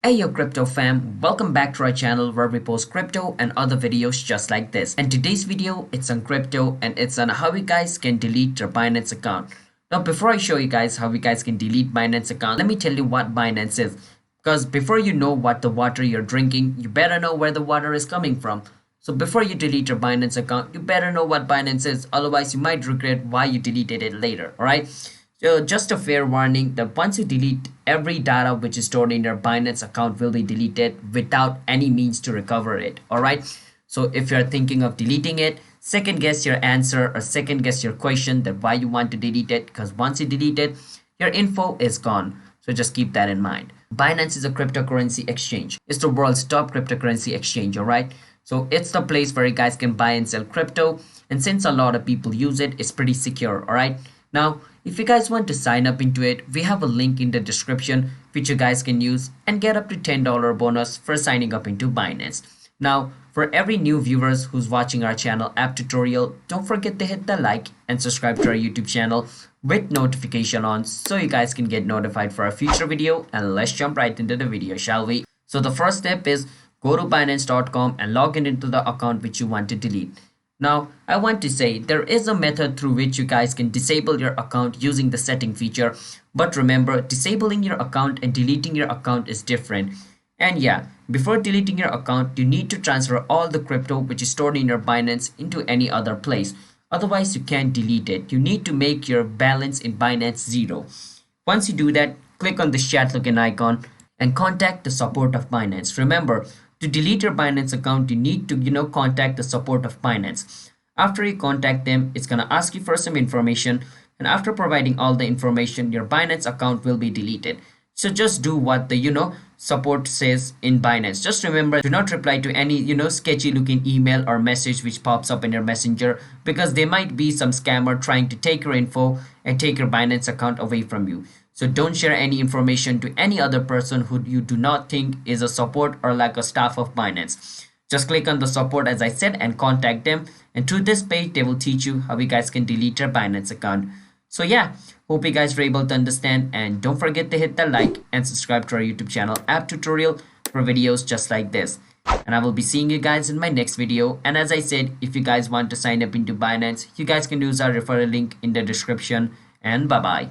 Hey yo crypto fam, welcome back to our channel where we post crypto and other videos just like this. And today's video, it's on crypto and it's on how you guys can delete your Binance account. Now before I show you guys how you guys can delete Binance account, let me tell you what Binance is. Because before you know what the water you're drinking, you better know where the water is coming from. So before you delete your Binance account, you better know what Binance is, otherwise you might regret why you deleted it later, alright? So just a fair warning that once you delete, every data which is stored in your Binance account will be deleted without any means to recover it. All right. So if you're thinking of deleting it, second guess your answer or second guess your question that why you want to delete it, because once you delete it, your info is gone. So just keep that in mind. Binance is a cryptocurrency exchange. It's the world's top cryptocurrency exchange. All right. So it's the place where you guys can buy and sell crypto. And since a lot of people use it, it's pretty secure. All right. Now, if you guys want to sign up into it, we have a link in the description which you guys can use and get up to $10 bonus for signing up into Binance. Now, for every new viewers who's watching our channel app tutorial, don't forget to hit the like and subscribe to our YouTube channel with notification on so you guys can get notified for a future video. And let's jump right into the video, shall we? So the first step is go to binance.com and log in into the account which you want to delete. Now, I want to say there is a method through which you guys can disable your account using the setting feature. But remember, disabling your account and deleting your account is different. And yeah, before deleting your account, you need to transfer all the crypto which is stored in your Binance into any other place. Otherwise, you can't delete it. You need to make your balance in Binance zero. Once you do that, click on this chat looking icon and contact the support of Binance. Remember, to delete your Binance account, you need to, contact the support of Binance. After you contact them, it's going to ask you for some information. And after providing all the information, your Binance account will be deleted. So just do what the, support says in Binance. Just remember, do not reply to any, sketchy looking email or message which pops up in your messenger, because there might be some scammer trying to take your info and take your Binance account away from you. So don't share any information to any other person who you do not think is a support or like a staff of Binance. Just click on the support as I said and contact them. And through this page, they will teach you how you guys can delete your Binance account. So yeah, hope you guys were able to understand, and don't forget to hit the like and subscribe to our YouTube channel app tutorial for videos just like this. And I will be seeing you guys in my next video. And as I said, if you guys want to sign up into Binance, you guys can use our referral link in the description. And bye bye.